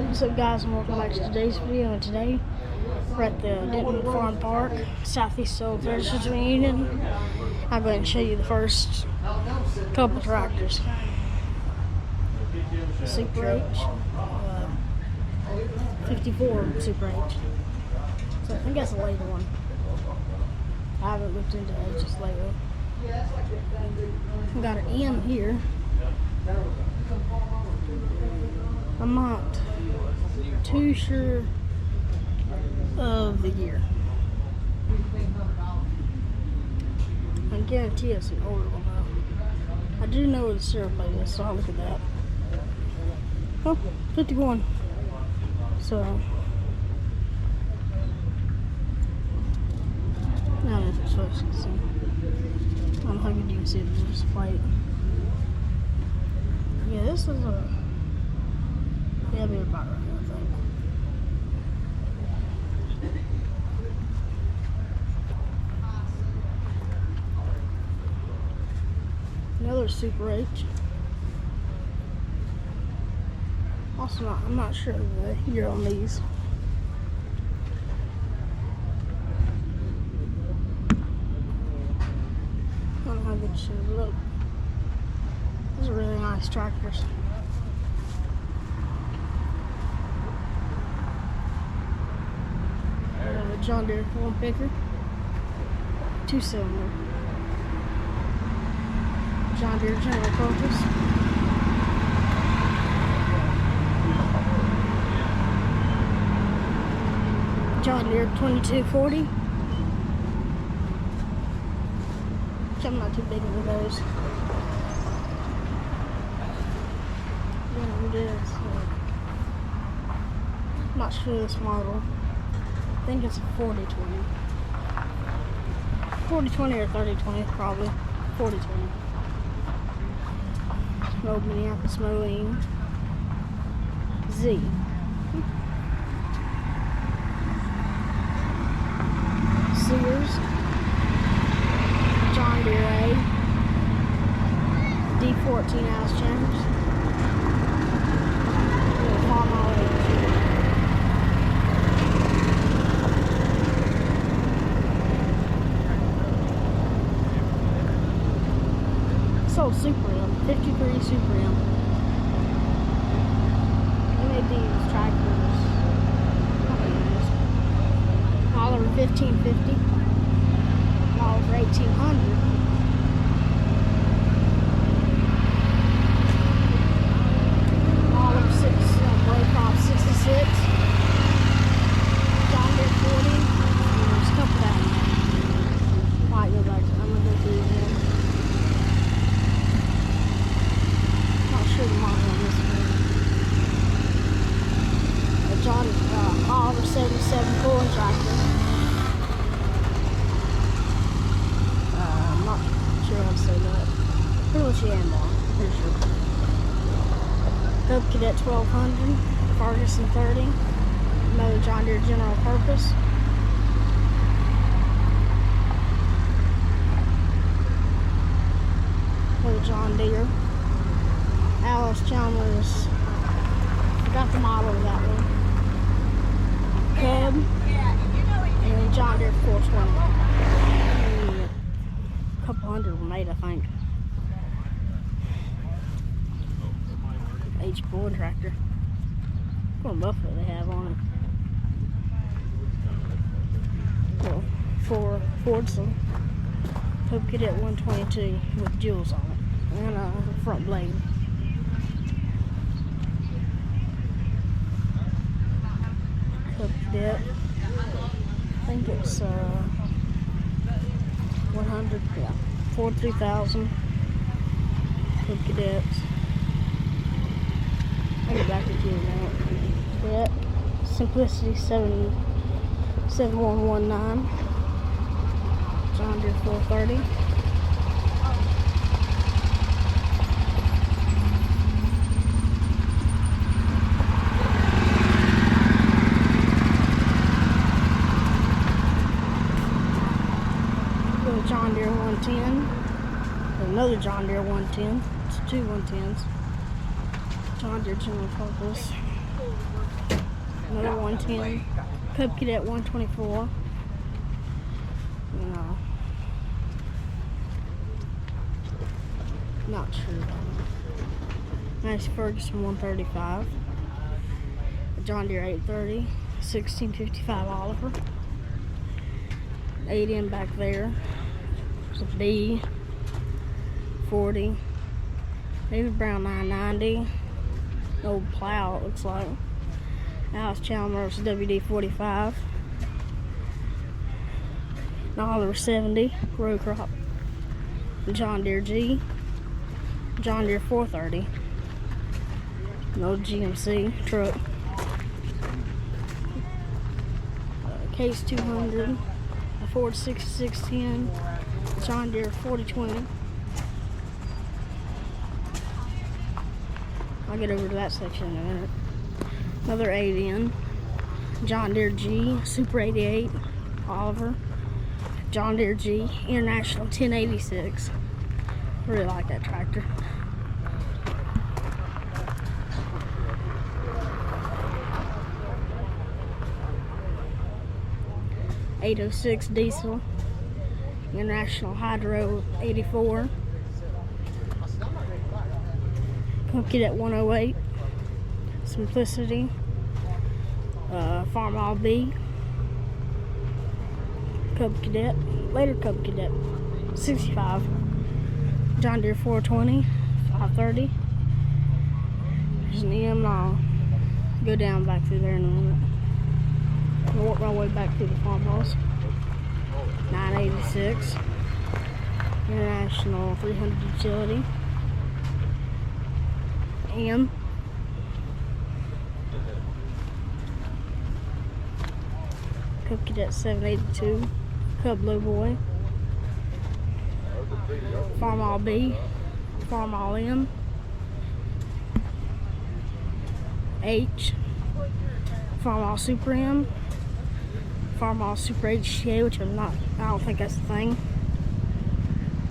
What's up, guys, and welcome back to today's video. And today we're at the Denton Farm Park, southeast of Threshers reunion. I'll go ahead and show you the first couple tractors. Super H, 54 Super H. So I think that's a later one. I haven't looked into H's lately. I got an M here. I'm not too sure of the year. I guarantee it's an older one though. I do know where the syrup plate is, so I'll look at that. Oh, 51. So now if it's supposed to see. I don't know how good you can see this plate. Yeah, this is a. Yeah, be about right, I think. Another Super H. Also, I'm not sure of the year on these. I don't know how good should look. These are really nice tractors. John Deere one picker, 2-cylinder. John Deere general purpose. John Deere 2240. Which I'm not too big into those. Yeah, it is. I'm not sure this model. I think it's a 40-20. 40-20 or 30-20, probably. 40-20. Old Minneapolis Moline. Z. Sears. John Deere A. D14 house chambers. Farm all Super M, 53 Super M. They made these tractors, model 1550, model 1800, model 6, Crop 66, John Deere 40, and there's a couple down there. Might go back to, I'm going to go through these again. The model on this one. A John Oliver 77 pulling tractor. I'm not sure how to say that. Pretty much the end on, pretty sure. Cub Cadet 1200, Ferguson 30, another John Deere general purpose. Another John Deere. Alice Chalmers, forgot the model of that one. Cub, and then John Deere 420. And a couple hundred were made, I think. H pulling tractor. What a muffler they have on it. Well, for Fordson. Cub Cadet 122 with jewels on it. And a front blade. Cadet. I think it's 100, yeah, 43,000 Cub Cadets. I'll get back to you now. Cadet Simplicity 7119 John Deere 430. John Deere 110, another John Deere 110, it's two 110s, John Deere general purpose, Another 110. Cub Cadet 124. No. Not sure. Nice Ferguson 135. A John Deere 830. 1655 Oliver. 8 in back there. There's a B 40. David Brown 990. Old plow, it looks like. Alice Chalmers WD 45. Oliver 70. Row crop. John Deere G. John Deere 430. An old GMC truck. Case 200. A Ford 6610. John Deere 4020. I'll get over to that section in a minute. Another 8 in. John Deere G, Super 88, Oliver. John Deere G, International 1086. Really like that tractor. '806 diesel. International Hydro 84. Cub Cadet 108. Simplicity. Farm All B. Cub Cadet. Later Cub Cadet 65. John Deere 420. 530. There's an EM. I'll go down back through there in a minute. I'll work my way back through the farmhouse. 986. International 300 utility. M. Cub Cadet 782. Cub Low Boy. Farm All B. Farm All M. H. Farm All Super M. Farm All Super HTA, which I don't think that's the thing.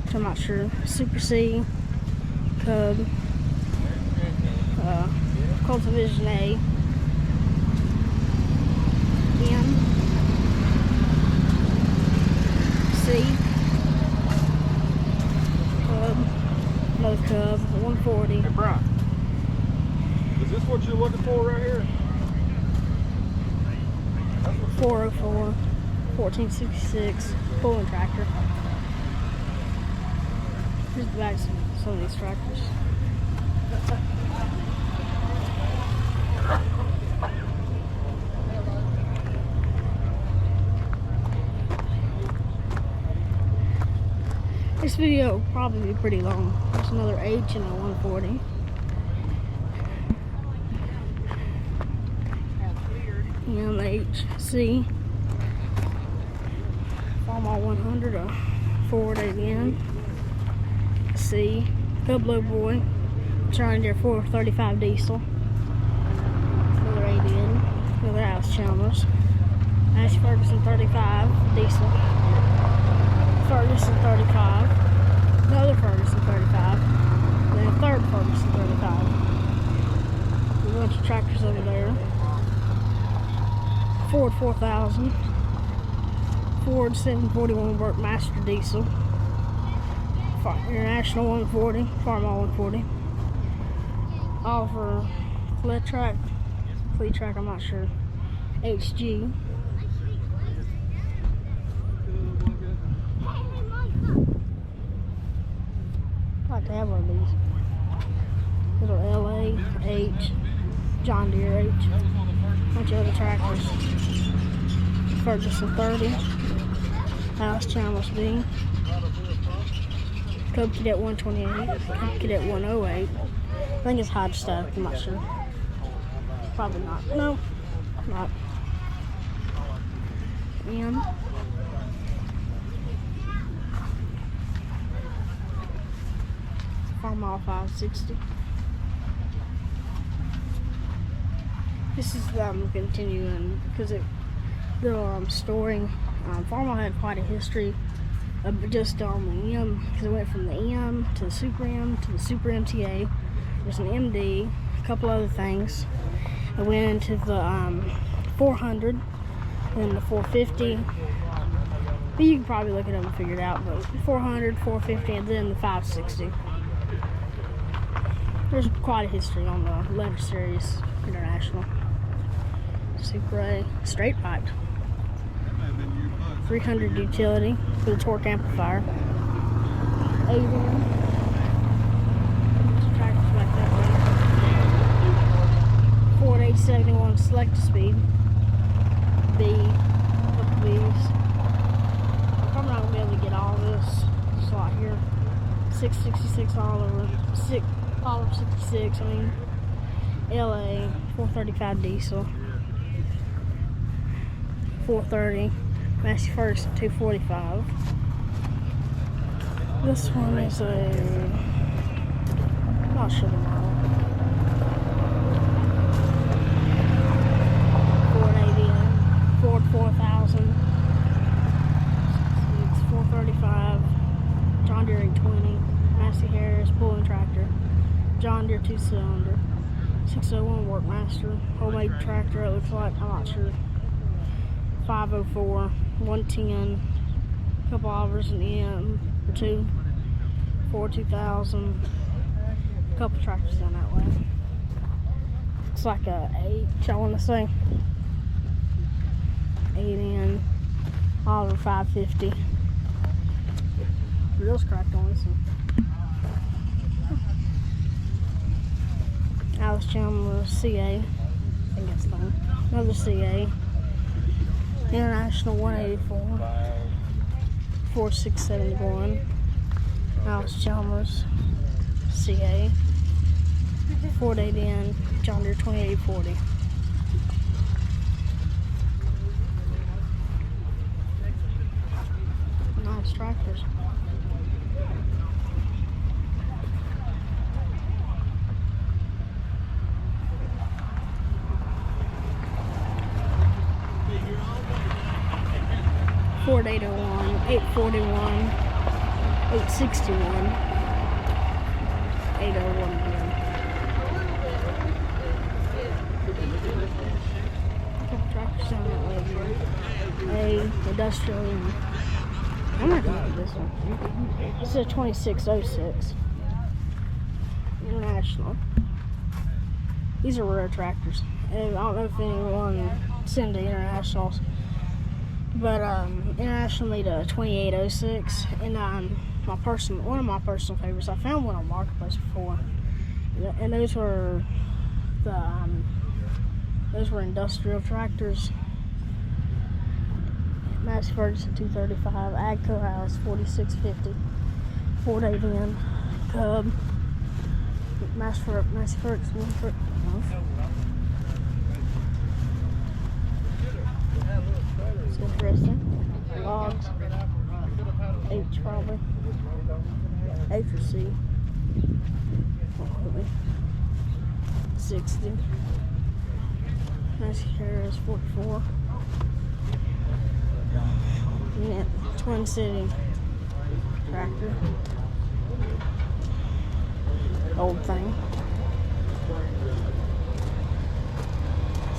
Which I'm not sure. Super C. Cub. Cultivision A. M. C. Cub. Another Cub. 140. Hey, Brian. Is this what you're looking for right here? 404. 1466. Pulling tractor. Here's the backs of some of these tractors. This video will probably be pretty long. There's another H and a 140. MHC. Farm All 100, a Ford again. C. Cub Low Boy. John Deere 435 diesel. Another 8 in. Another Alice Chalmers. Ash Ferguson 35 diesel. Ferguson 35. Another Ferguson 35. Then a third Ferguson 35. A bunch of tractors over there. Ford 4000. Ford 741 Workmaster diesel. International 140. Farm All 140. Oliver Fletrack, I'm not sure. HG. I'd like to have one of these. Little LA, H, John Deere H. Bunch of other tractors. Ferguson 30. Alice Chalmers B. Cub Cadet 128. Cub Cadet 108. I think it's Hodge stuff, I'm not sure. Probably not. No, not. M. Farm All 560. This is continuing because they're storing. Farm All had quite a history of just on the M, because it went from the M to the Super M to the Super MTA. There's an MD, a couple other things. I went into the 400, then the 450. But you can probably look it up and figure it out. But 400, 450, and then the 560. There's quite a history on the letter series International. Super A, straight piped. 300 utility for the torque amplifier. 80. Tractors back that way. Ford 871 select speed. B, couple B's. I'm not gonna be able to get all this slot here. 666 all over 66. I mean, LA 435 diesel. 430. Massey Ferguson 245. This one is a, not sure the model. 480, Ford 4000. It's 435. John Deere 820. Massey Harris pulling tractor. John Deere 2-cylinder. 601 Workmaster. Homemade tractor, it looks like, I'm not sure. 504, 110, couple hours in the M or two, 2000, couple tractors down that way. Looks like a 8, I want to say. 8N, Oliver 550. Wheels cracked on this one. Alice Chandler CA, I think that's the one. Another CA. International 184, 4671, Alice Chalmers, CA, Ford 8N, John Deere 2840. Nice tractors. Ford 801, 841, 861, 801 again. Couple tractors down that way again. A industrial unit. I'm not gonna get this one. This is a 2606 International. These are rare tractors. And I don't know if anyone sent to Internationals. But International made a 2806, and one of my personal favorites. I found one on Marketplace before, and those were industrial tractors. Massey Ferguson 235, Agco House 4650, Ford 8N, Cub, Massey Ferguson. It's interesting. Logs. H probably. H or C. 60. Massey Harris 44. Yeah, Twin City tractor. Old thing.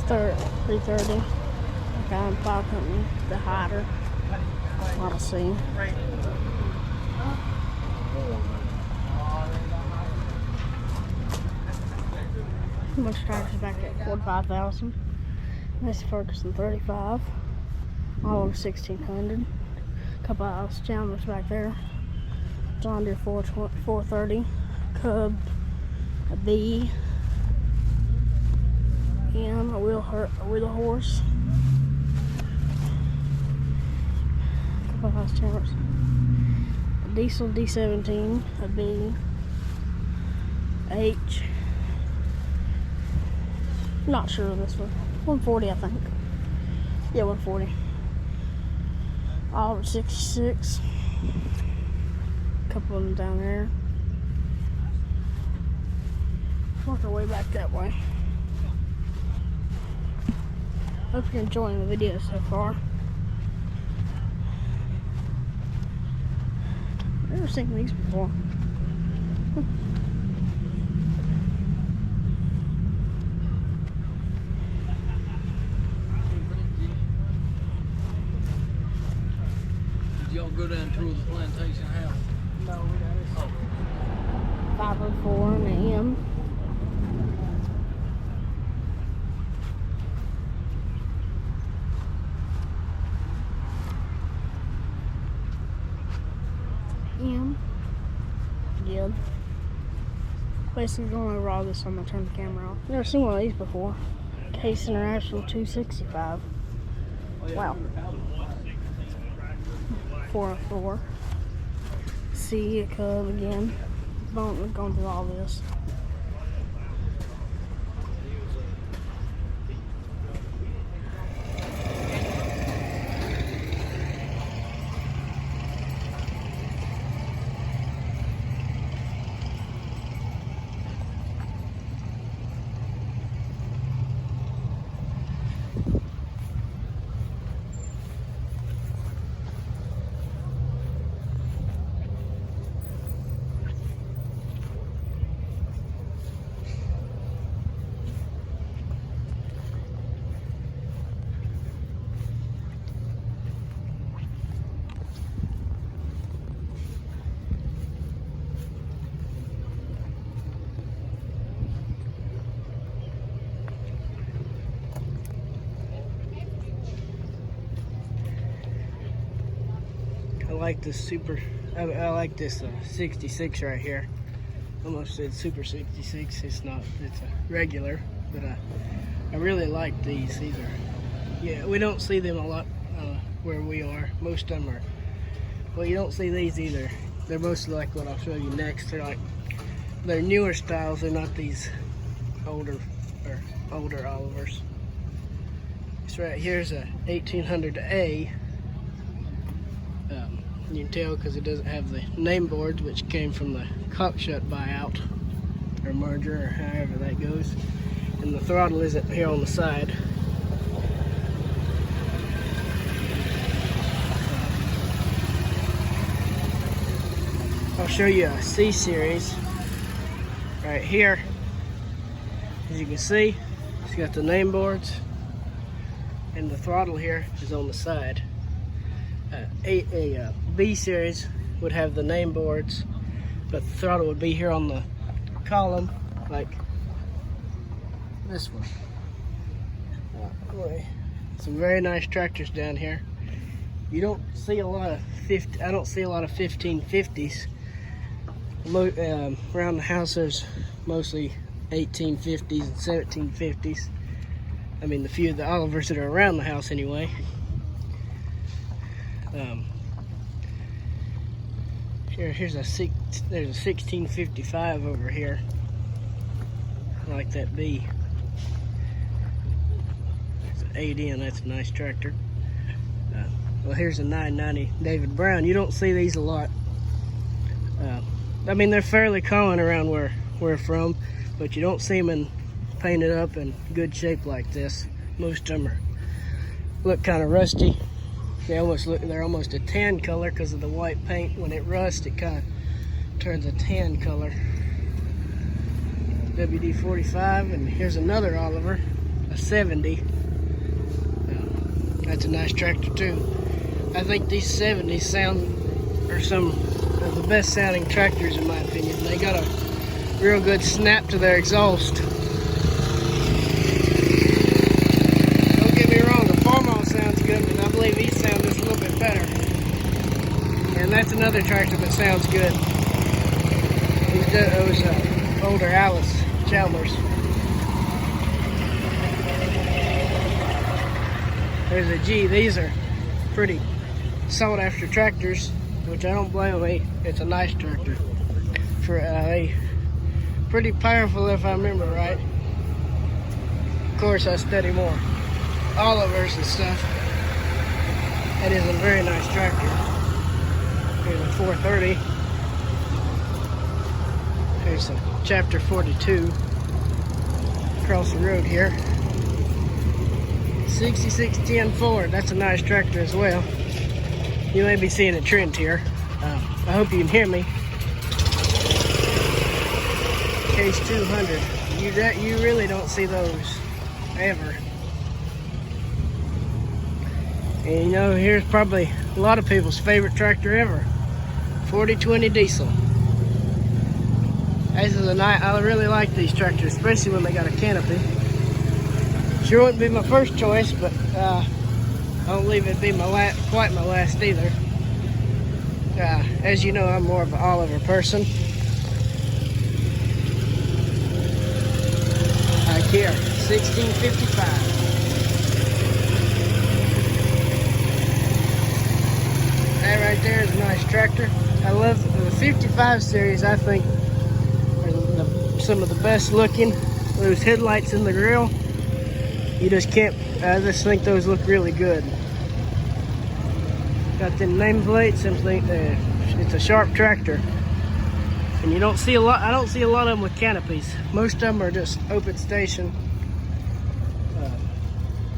Start 330. Guy plow company, the Hider. Model C. A bunch of tractors back at Ford 5000. Massey Ferguson 35. All over 1600. Couple of Alice Chandlers back there. John Deere 430. Cub. A B. M. A wheel horse. Couple of Alice Chandlers. A diesel D17. A B. H. Not sure of this one. 140, I think. Yeah, 140. All over 66. Couple of them down there. Work our way back that way. Hope you're enjoying the video so far. I've never seen these before. go down toward the plantation house? No, we don't. 5:04 in the AM. Good. Basically, gonna raw this. I'm gonna turn the camera off. Never seen one of these before. Case International 265. Wow. 404. See a cub again. Going through all this. I like this I like this 66 right here. Almost said Super 66. It's not. It's a regular, but I really like these. These are, yeah, we don't see them a lot where we are. Most of them are. Well, you don't see these either. They're mostly like what I'll show you next. They're newer styles. They're not these older Olivers. This right here's a 1800A. You can tell because it doesn't have the name boards, which came from the Cockshut buyout or merger, or however that goes. And the throttle isn't here on the side. I'll show you a C series right here. As you can see, it's got the name boards, and the throttle here is on the side. A B series would have the name boards, but the throttle would be here on the column, like this one. Boy, some very nice tractors down here. You don't see a lot of I don't see a lot of 1550s. Around the house, there's mostly 1850s and 1750s. I mean, the few of the Olivers that are around the house, anyway. There's a 1655 over here. I like that B. It's an 8N. That's a nice tractor. Well, here's a 990 David Brown. You don't see these a lot. I mean, they're fairly common around where we're from, but you don't see them painted up in good shape like this. Most of them look kind of rusty. They're almost a tan color because of the white paint. When it rusts, it kind of turns a tan color. WD-45, and here's another Oliver, a 70. That's a nice tractor too. I think these 70s are some of the best sounding tractors in my opinion. They got a real good snap to their exhaust. Don't get me wrong, the Farmall sounds good, but I believe these sound just a little bit better. And that's another tractor that sounds good. Those older Alice Chalmers. There's a G. These are pretty sought after tractors, which I don't blame me. It's a nice tractor. They pretty powerful if I remember right. Of course, I study more Olivers and stuff. That is a very nice tractor. Here's a 430. Here's a Chapter 42 across the road here. 6610 Ford. That's a nice tractor as well. You may be seeing a trend here. I hope you can hear me. Case 200. You really don't see those ever. And you know, here's probably a lot of people's favorite tractor ever. 4020 diesel. This is a night. I really like these tractors, especially when they got a canopy. Sure wouldn't be my first choice, but I don't believe it'd be quite my last either. As you know, I'm more of an Oliver person. Like here, 1655. That right there is a nice tractor. I love the 55 series. I think are some of the best looking. Those headlights in the grill, you just can't. I just think those look really good. Got them nameplates. It's a sharp tractor, and you don't see a lot. I don't see a lot of them with canopies. Most of them are just open station.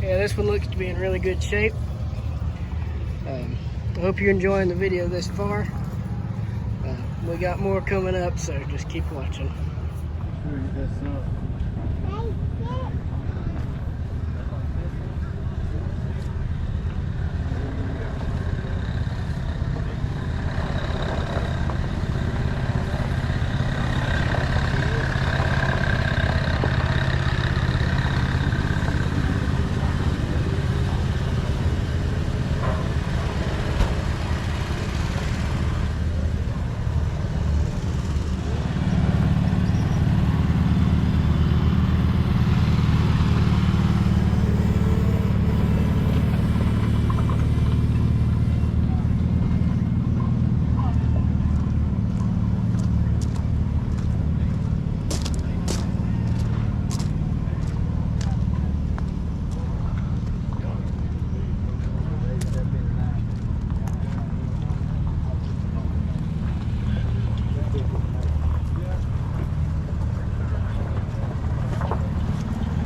Yeah, this one looks to be in really good shape. I hope you're enjoying the video this far. We got more coming up, so just keep watching.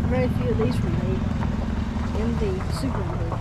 Very few of these were made in the super mode.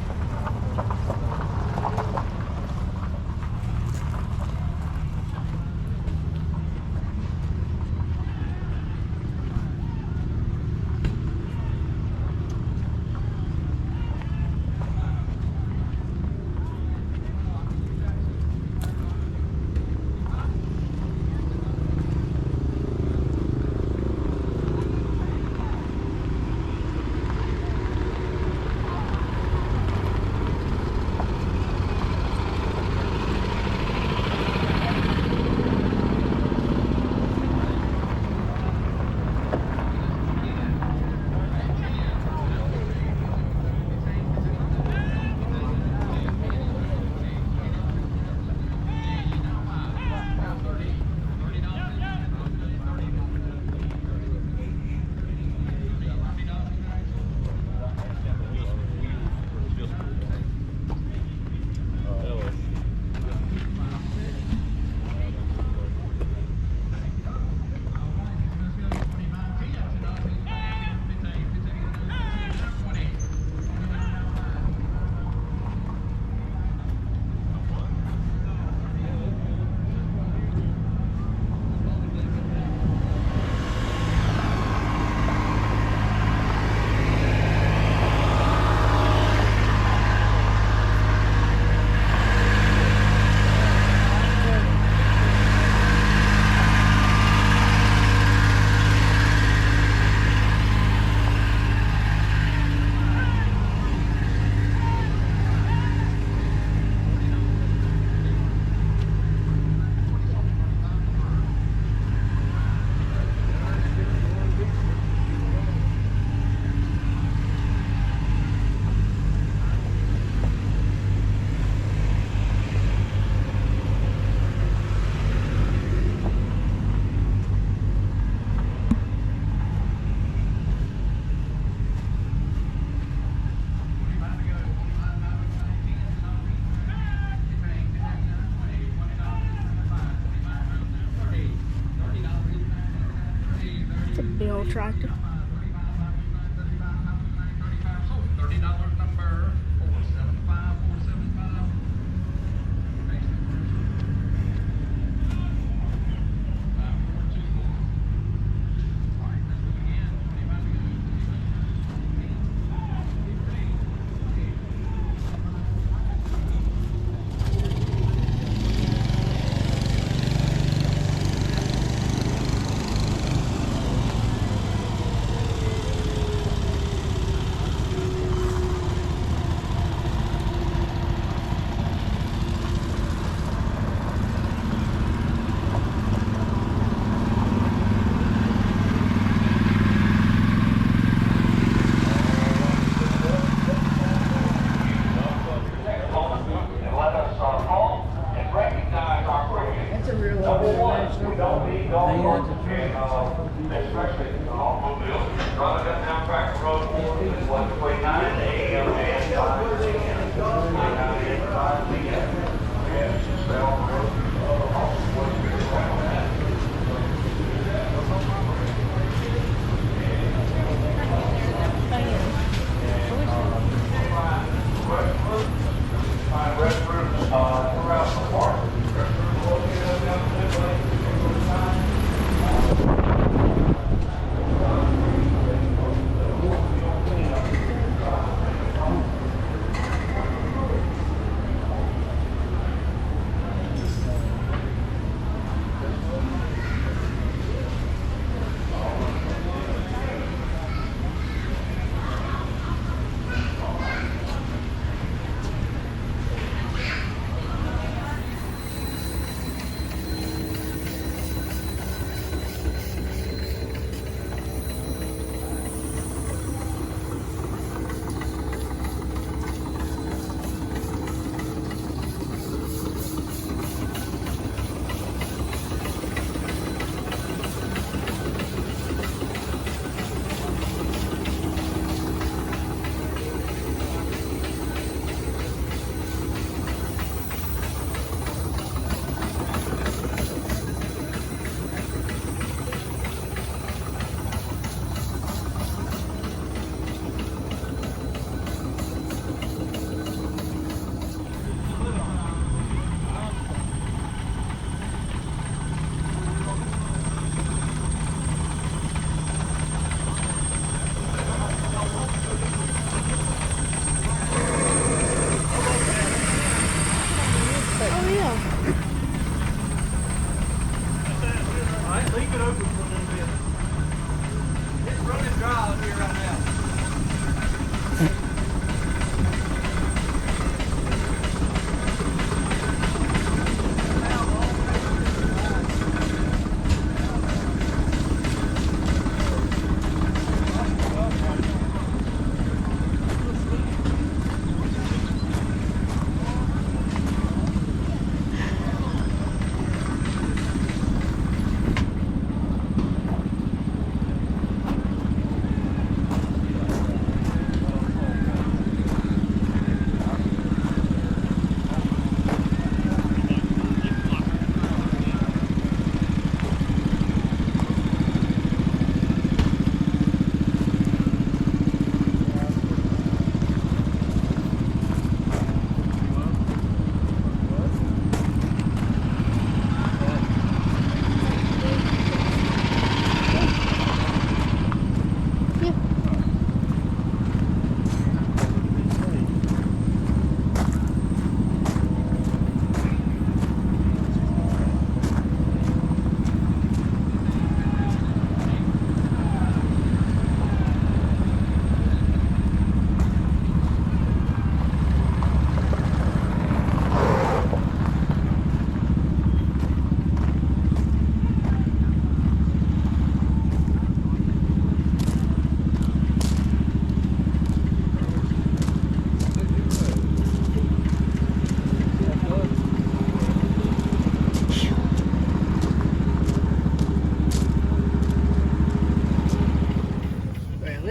It's a big old tractor.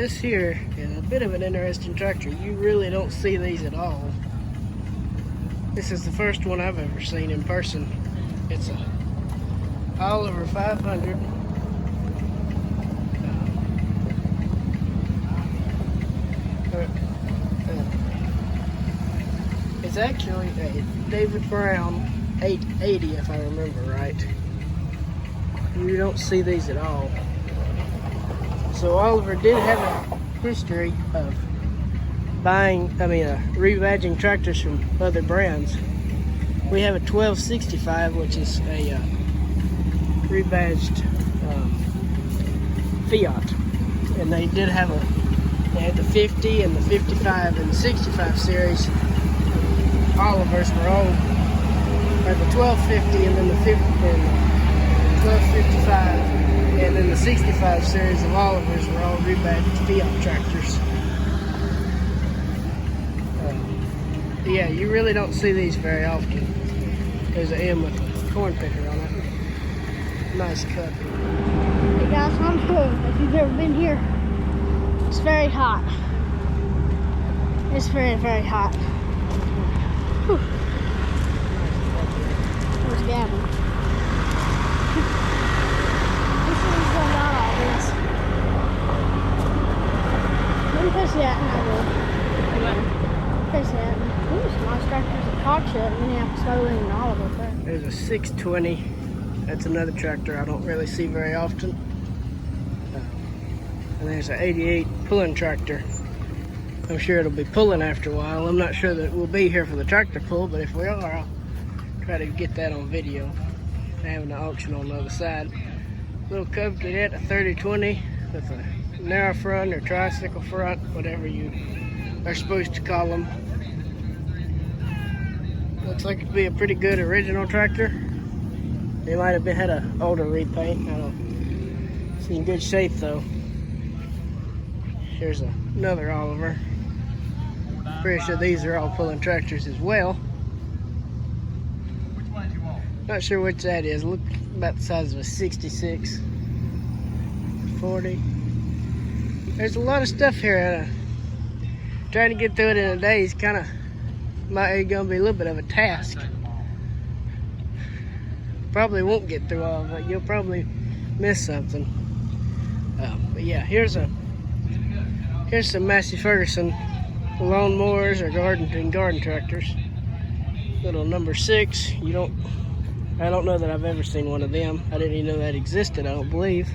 this here is a bit of an interesting tractor. You really don't see these at all. This is the first one I've ever seen in person. It's a Oliver 500. It's actually a David Brown 880, if I remember right. You don't see these at all. So Oliver did have a history of rebadging tractors from other brands. We have a 1265, which is a rebadged Fiat, and they did have they had the 50 and the 55 and the 65 series. Olivers were all, or the 1250 and then the 50 and the 1255 and then the 65 series of Olivers were all rebadged Fiat tractors. Yeah, you really don't see these very often. There's an M with a corn picker on it. Nice cut. Hey guys, I'm home. If you've ever been here, it's very hot. It's very, very hot. Whew. Where's Gavin? This is a lot of this. Let me push that and I will. Push that. Ooh, some nice tractors and cock shut in Minneapolis, Sterling, and all of it there. There's a 620. That's another tractor I don't really see very often. And there's an 88 pulling tractor. I'm sure it'll be pulling after a while. I'm not sure that we'll be here for the tractor pull, but if we are, I'll try to get that on video. They're having an auction on the other side. Little Cub Cadet, a 3020 with a narrow front or tricycle front, whatever you are supposed to call them. Looks like it'd be a pretty good original tractor. They might have had an older repaint. I don't. It's in good shape though. Here's another Oliver. Pretty sure these are all pulling tractors as well. Not sure which that is. Look about the size of a 66. 40. There's a lot of stuff here. Trying to get through it in a day is kind of gonna be a little bit of a task. Probably won't get through all of it. You'll probably miss something. But yeah, here's some Massey Ferguson lawn mowers or garden tractors. Little number 6. I don't know that I've ever seen one of them. I didn't even know that existed, I don't believe.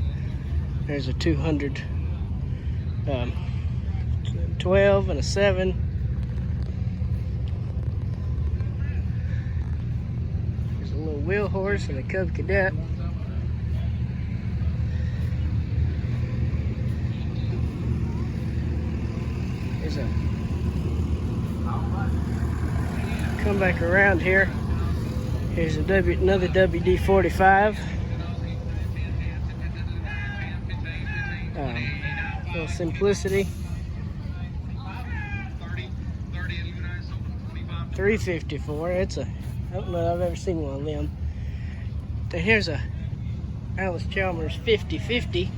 There's a 200 12 and a 7. There's a little wheel horse and a Cub Cadet. Come back around here. Here's another WD-45. Little Simplicity. 354. I don't know if I've ever seen one of them. Then here's a Alice Chalmers 5050.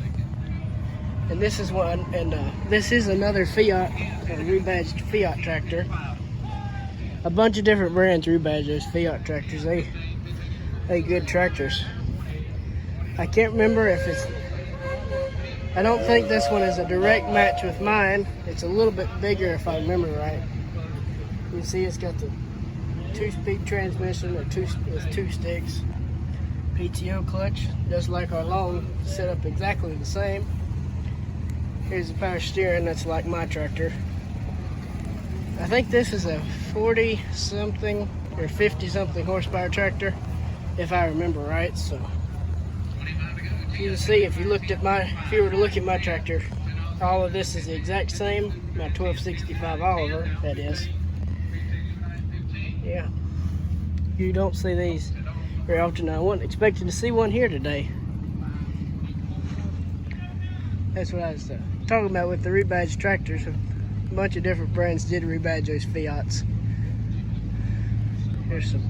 And this is one, and this is another Fiat, rebadged Fiat tractor. A bunch of different brands rebadge those Fiat tractors. They good tractors. I can't remember if it's. I don't think this one is a direct match with mine. It's a little bit bigger if I remember right. You can see it's got the 2-speed transmission with two sticks. PTO clutch, just like our long, set up exactly the same. Here's the power steering, that's like my tractor. I think this is a 40-something or 50-something horsepower tractor, if I remember right. So you can see if you were to look at my tractor, all of this is the exact same. My 1265 Oliver, that is. Yeah, you don't see these very often. I wasn't expecting to see one here today. That's what I was talking about with the rebadged tractors. A bunch of different brands did rebadge those Fiats. Here's some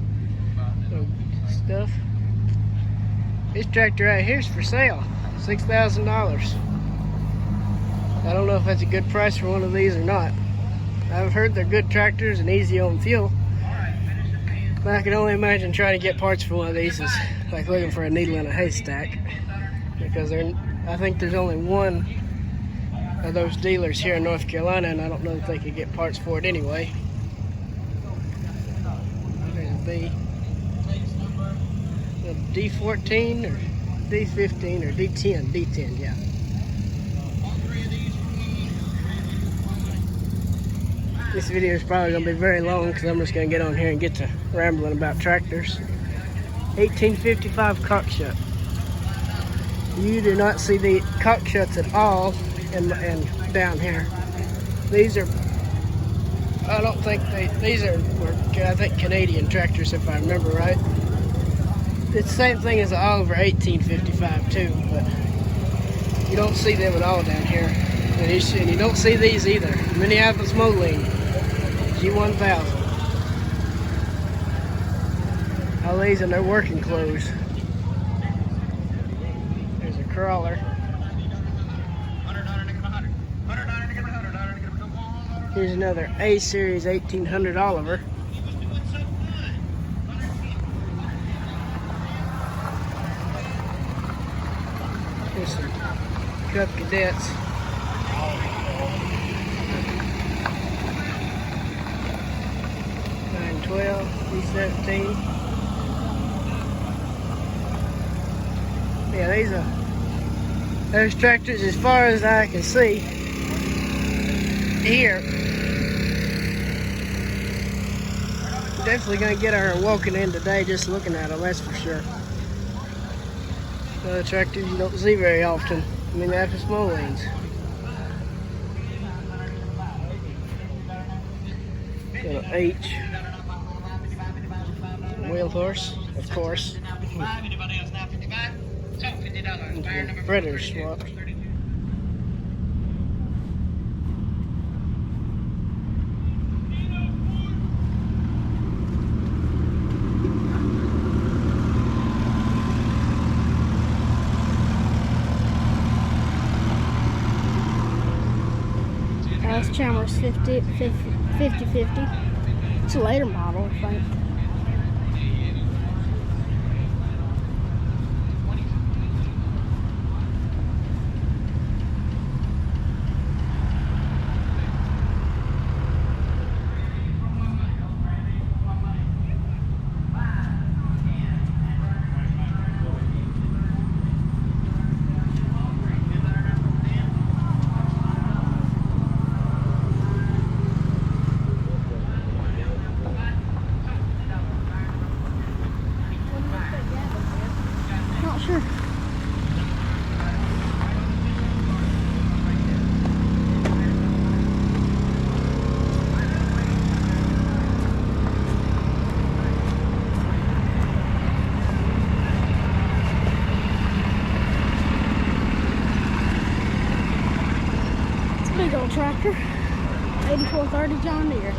stuff. This tractor right here is for sale, $6,000. I don't know if that's a good price for one of these or not. I've heard they're good tractors and easy on fuel. But I can only imagine trying to get parts for one of these is like looking for a needle in a haystack. Because I think there's only one of those dealers here in North Carolina, and I don't know if they could get parts for it anyway. There's a B. A D14 or D15 or D10. D10, yeah. This video is probably going to be very long because I'm just going to get on here and get to rambling about tractors. 1855 cockshut. You do not see the cockshuts at all in down here. These are, I don't think these are, I think Canadian tractors if I remember right. It's the same thing as the Oliver 1855 too, but you don't see them at all down here. And you don't see these either. Minneapolis Moline G1000. All these in their working clothes. There's a crawler. Here's another A Series 1800 Oliver. Here's some Cub Cadets. D17. Yeah, these are those tractors as far as I can see here. Definitely gonna get our walking in today just looking at them, that's for sure. Other tractors you don't see very often. Minneapolis Molines. Got an H. Wheel horse, of course. Spreader swap. Alice Chalmers 5050. It's a later model, I think. Sure. It's a big old tractor. 8430 John Deere.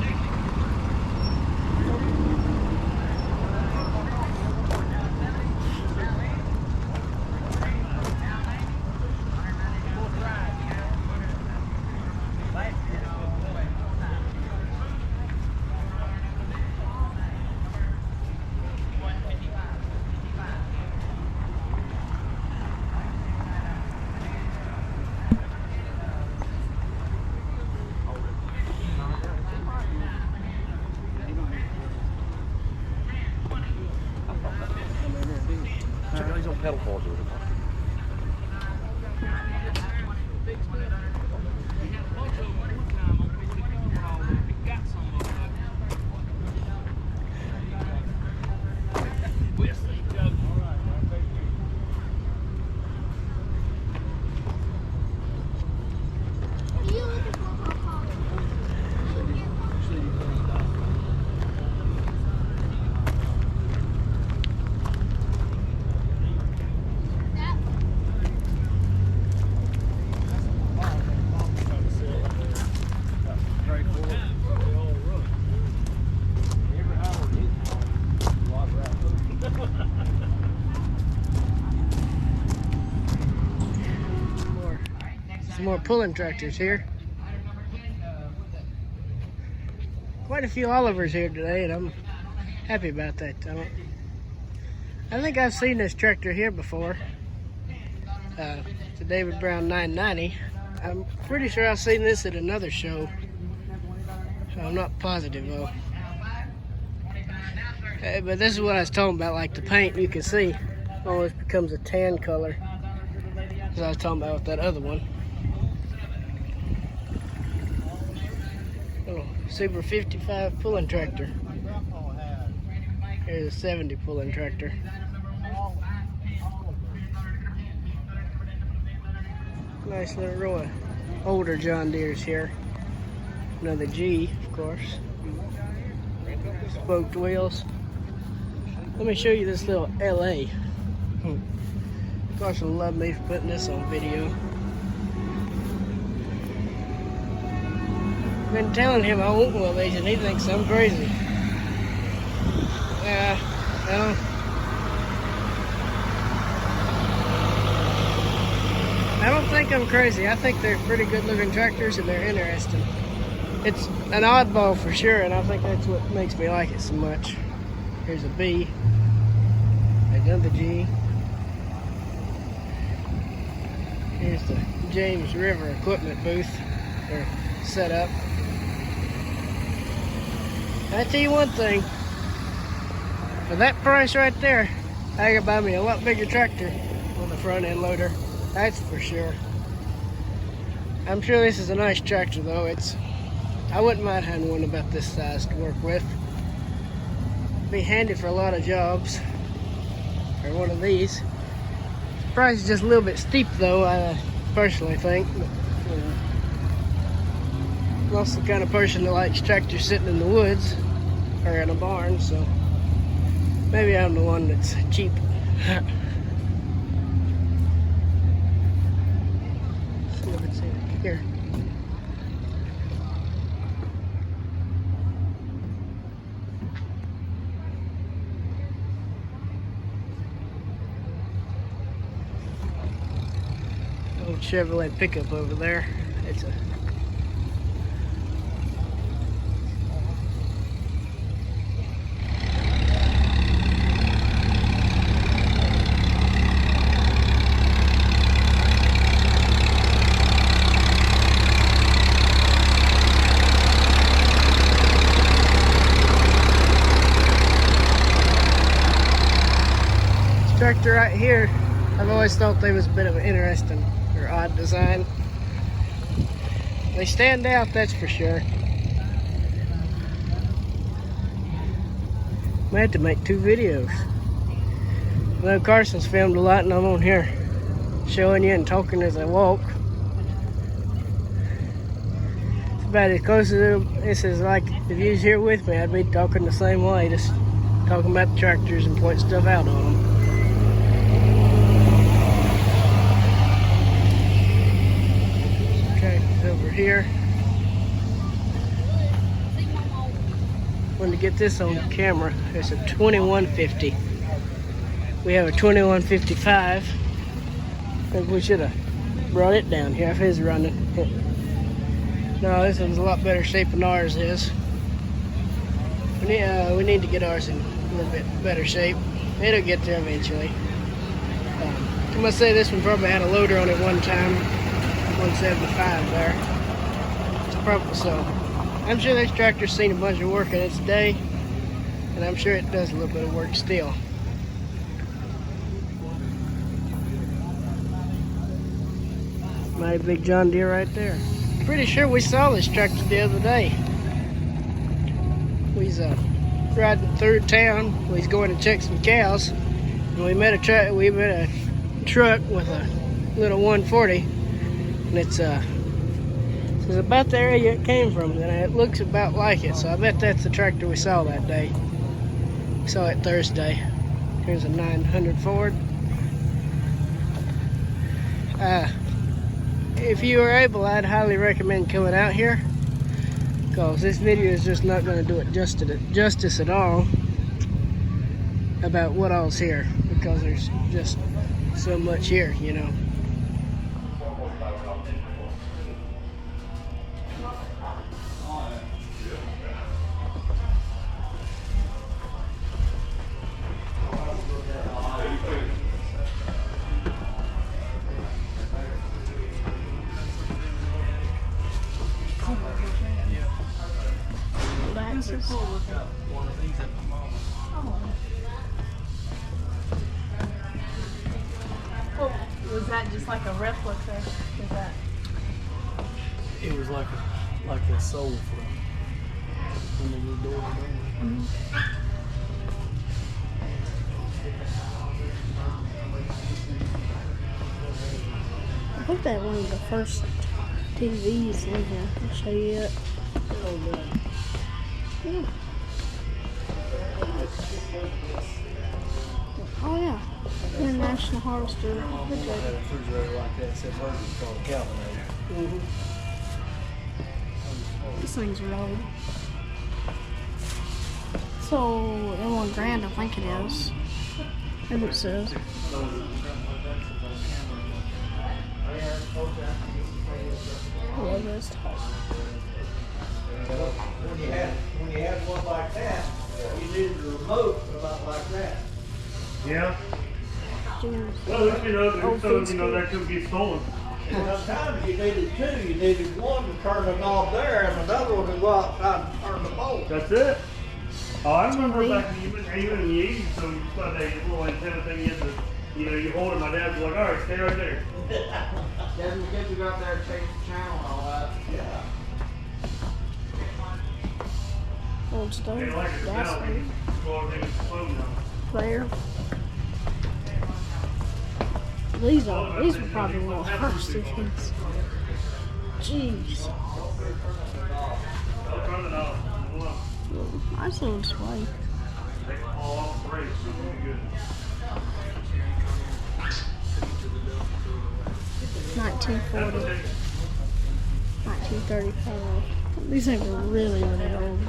He's on pedal cars with him. pulling tractors here. Quite a few Olivers here today, and I'm happy about that. I think I've seen this tractor here before. It's a David Brown 990. I'm pretty sure I've seen this at another show. I'm not positive though. But this is what I was talking about, like the paint, you can see almost becomes a tan color. As I was talking about with that other one. Little Super 55 pulling tractor. Here's a 70 pulling tractor. Nice little row of older John Deeres here. Another G, of course. Spoked wheels. Let me show you this little LA. Of course, he'll love me for putting this on video. I've been telling him I want one of these and he thinks I'm crazy. No. I don't think I'm crazy. I think they're pretty good looking tractors and they're interesting. It's an oddball for sure, and I think that's what makes me like it so much. Here's a B, another G. Here's the James River equipment booth, or setup. I tell you one thing, for that price right there, I could buy me a lot bigger tractor on the front end loader. That's for sure. I'm sure this is a nice tractor though. I wouldn't mind having one about this size to work with. Be handy for a lot of jobs. Or one of these. The price is just a little bit steep though, I personally think. But, I'm also the kind of person that likes tractors sitting in the woods or in a barn, so maybe I'm the one that's cheap. See if it's in here. Old Chevrolet pickup over there. It's a tractor right here. I've always thought they was a bit of an interesting or odd design. They stand out, that's for sure. Might have to make 2 videos. I know Carson's filmed a lot and I'm on here showing you and talking as I walk. It's about as close as this is like if you was here with me, I'd be talking the same way, just talking about the tractors and pointing stuff out on them. Over here. Wanted to get this on camera. It's a 2150. We have a 2155. I think we should have brought it down here if it's running. No, this one's a lot better shape than ours is. We need to get ours in a little bit better shape. It'll get there eventually. I must say this one probably had a loader on it one time. 175 there. Probably so. I'm sure this tractor's seen a bunch of work in its day, and I'm sure it does a little bit of work still. Mighty big John Deere right there. Pretty sure we saw this tractor the other day. We was riding through town. We was going to check some cows, and we met a truck with a little 140. And it's about the area it came from, and it looks about like it, so I bet that's the tractor we saw that day. We saw it Thursday. Here's a 900 Ford. If you are able, I'd highly recommend coming out here, because this video is just not going to do it justice at all about what all's here, because there's just so much here, you know. expensive. One of these at my mama's. Well, was that just like a replica? Is that? It was like a soul from when they were door to door. I think that one of the first TVs in here. I'll show you it. Yeah. Oh yeah. International Harvester. Had a refrigerator like that, except hers was called a Calvinator. These things are old. So, in 1 grand, I think it is. As it says. I love this type. When you had one like that, you needed a remote about like that. Yeah. Junior's Well, at least you know that old so, food that could get stolen. Sometimes you needed two. You needed one to turn the knob there and another one to go outside and turn the bolt. That's it. Oh, I remember back even in the 80s, so you just got that little antenna thing you had to, you hold it. My dad was like, all right, stay right there. Then the kids would go out there and change the channel and all that. Yeah. old stove. They like it Gas now. stove. Go over there and phone now. There. These were probably a little thirsty things. Jeez. I'll turn it off. Nice little display. Take it all off the brakes. It'll be good. 1940. 1935. These things are really, really old.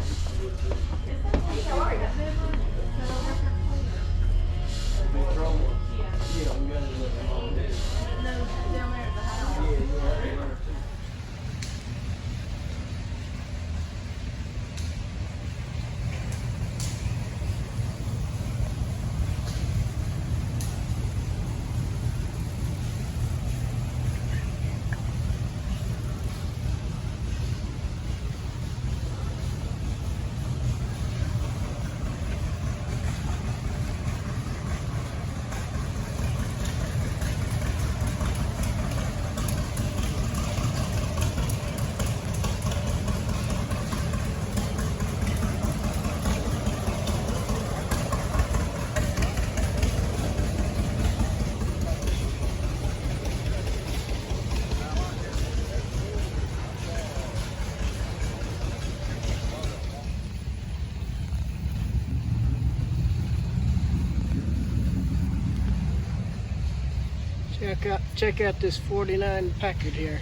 Check out this 49 Packard here.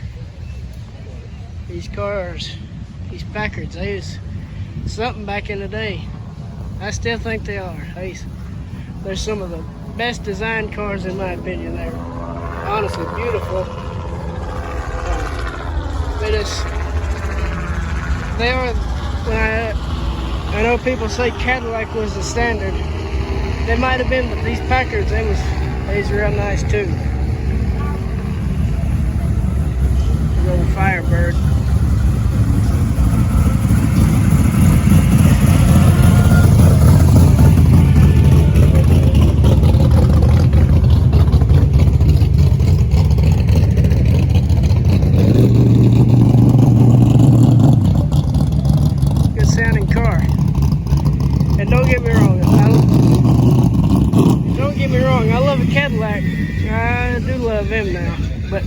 These cars, these Packards, they was something back in the day. I still think they are. They're some of the best designed cars in my opinion. They're honestly beautiful. They are, I know people say Cadillac was the standard. They might have been, but these Packards, they was real nice too. Old Firebird. Good sounding car. And don't get me wrong, I love a Cadillac. I do love him now, but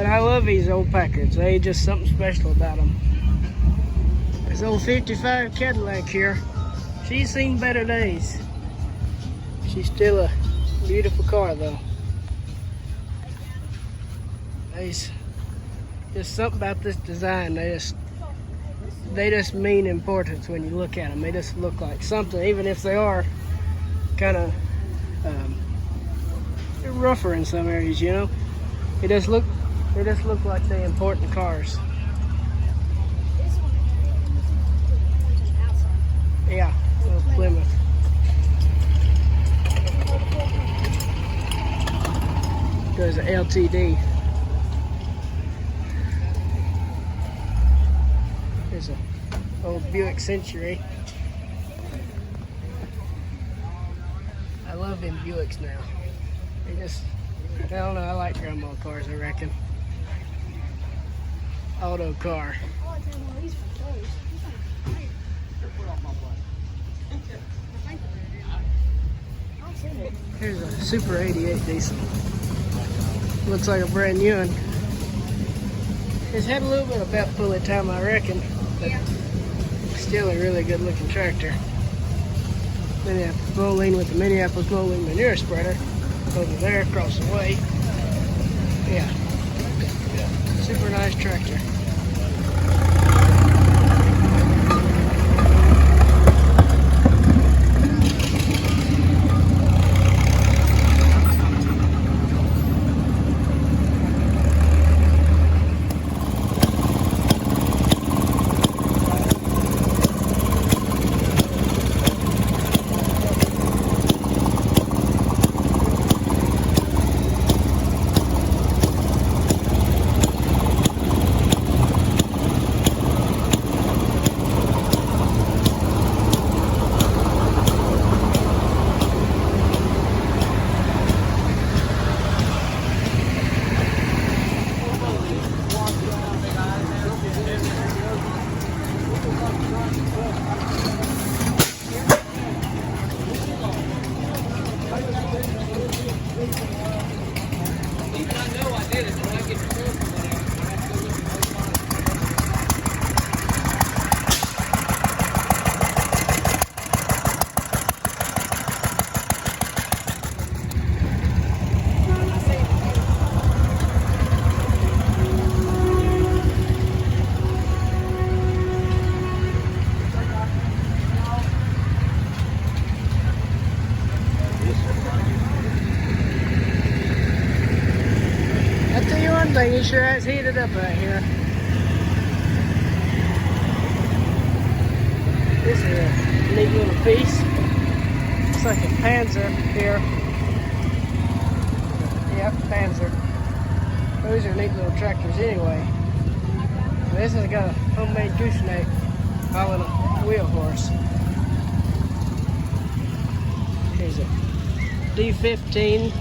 I love these old Packards. They just something special about them. This old 55 Cadillac here, she's seen better days. She's still a beautiful car though. There's just something about this design. They just mean importance when you look at them. They just look like something, even if they are kind of rougher in some areas, you know. They just look like they're important cars. Yeah, little Plymouth. There's an LTD. There's a Old Buick Century. I love them Buicks now. They just, I don't know, I like grandma cars, I reckon. Auto car. Here's a Super 88 diesel. Looks like a brand new one. It's had a little bit of belt pulley time, I reckon, but still a really good looking tractor. Minneapolis Moline with the Minneapolis Moline manure spreader over there across the way. Yeah, super nice tractor. Thing, he sure has heated up right here. This is a neat little piece. It's like a Panzer here. Yep, Panzer. Those are neat little tractors anyway. This has got a homemade gooseneck all in a wheel horse. Here's a D15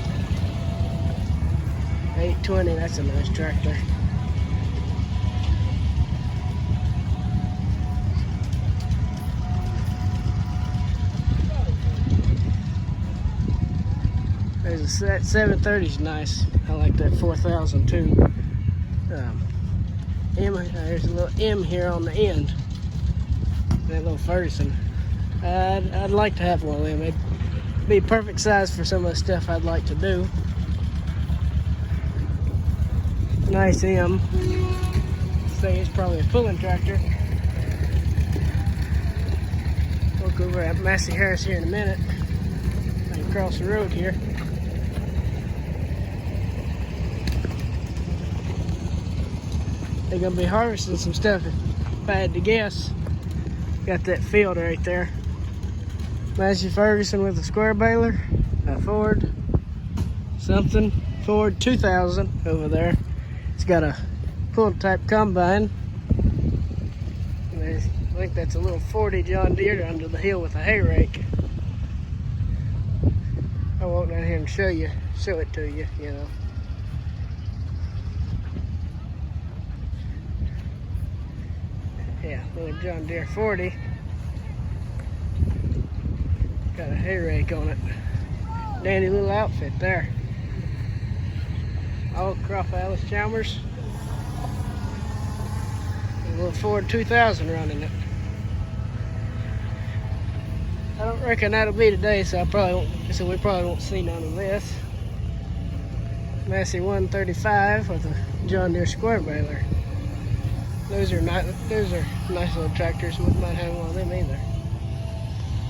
820, that's a nice tractor. That 730 is nice. I like that 4000 too. There's a little M here on the end. That little Ferguson. I'd like to have one of them. It'd be perfect size for some of the stuff I'd like to do. Nice M. This thing is probably a pulling tractor. We'll go over at Massey Harris here in a minute. I can cross the road here. They're gonna be harvesting some stuff if I had to guess. Got that field right there. Massey Ferguson with a square baler, a Ford something, Ford 2000 over there. It's got a pull-type combine. And I think that's a little 40 John Deere under the hill with a hay rake. I walk down here and show it to you, you know. Yeah, little John Deere 40. Got a hay rake on it. Dandy little outfit there. All crop Alice Chalmers. A little Ford 2000 running it. I don't reckon that'll be today, so we probably won't see none of this. Massey 135 with a John Deere square baler. Those are nice little tractors. Wouldn't mind having one of them either.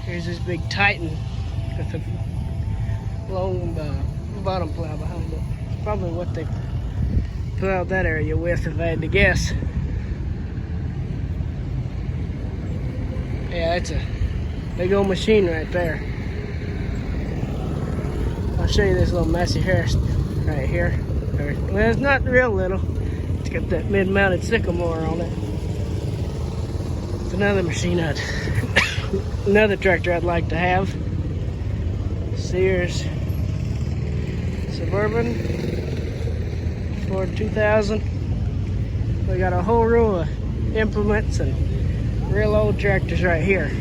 Here's this big Titan with a long bottom plow behind it. Probably what they plowed that area with, if I had to guess. Yeah, it's a big old machine right there. I'll show you this little Massey Harris right here. Well, it's not real little. It's got that mid-mounted sycamore on it. It's another machine another tractor I'd like to have. Sears Suburban Ford 2000. We got a whole row of implements and real old tractors right here.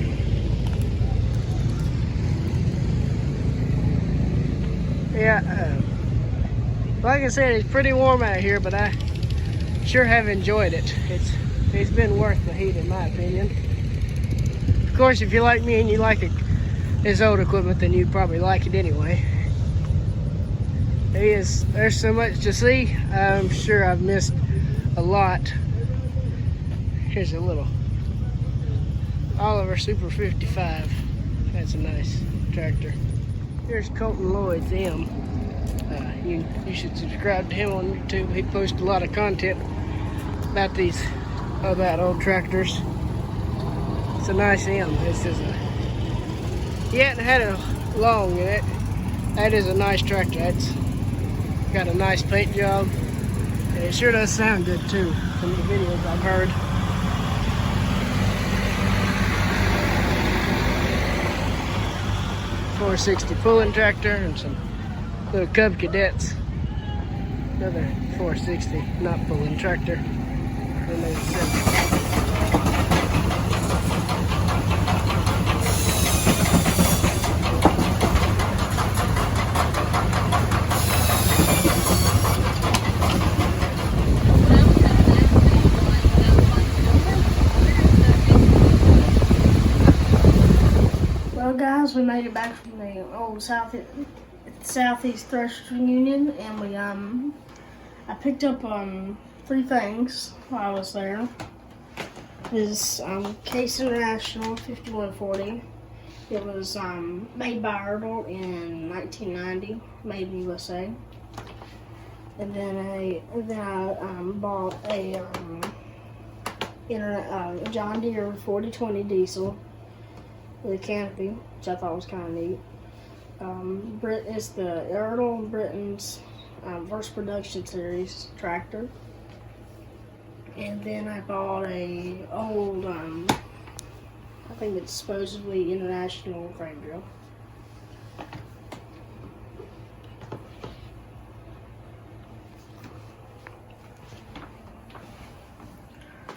Yeah, like I said, it's pretty warm out here, but I sure have enjoyed it. It's been worth the heat in my opinion. Of course, if you're like me and you like this old equipment, then you'd probably like it anyway. There's so much to see. I'm sure I've missed a lot. Here's a little Oliver Super 55. That's a nice tractor. Here's Colton Lloyd's M. You should subscribe to him on YouTube. He posts a lot of content about old tractors. It's a nice M. He hadn't had it long in it. That is a nice tractor. It's got a nice paint job, and it sure does sound good too from the videos I've heard. .460 pulling tractor and some little Cub Cadets. Another 460 not pulling tractor. Then there's a 7. Well, guys, we made it back from the old Southeast Threshers reunion, and I picked up 3 things while I was there. This Case International 5140. It was made by Erdl in 1990, made in USA. And then I bought a John Deere 4020 diesel with a canopy, which I thought was kind of neat. It's the Erdl Britain's First Production Series tractor. And then I bought a old, I think it's supposedly International frame drill.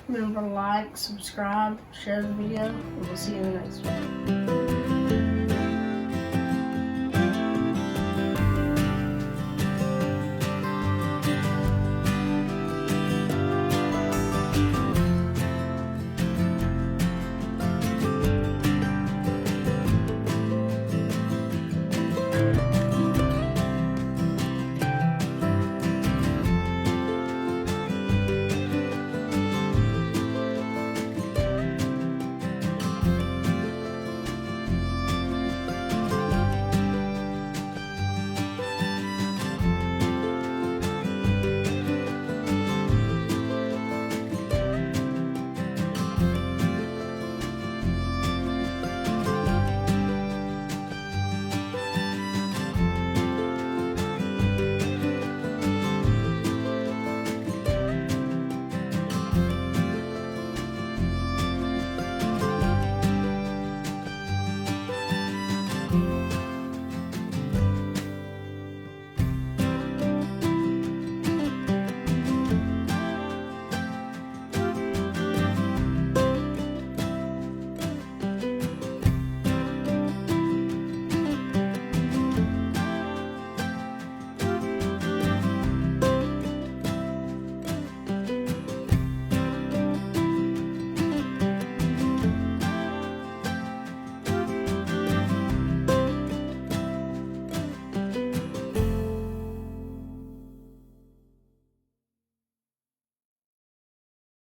Remember to like, subscribe, share the video, and we'll see you in the next one.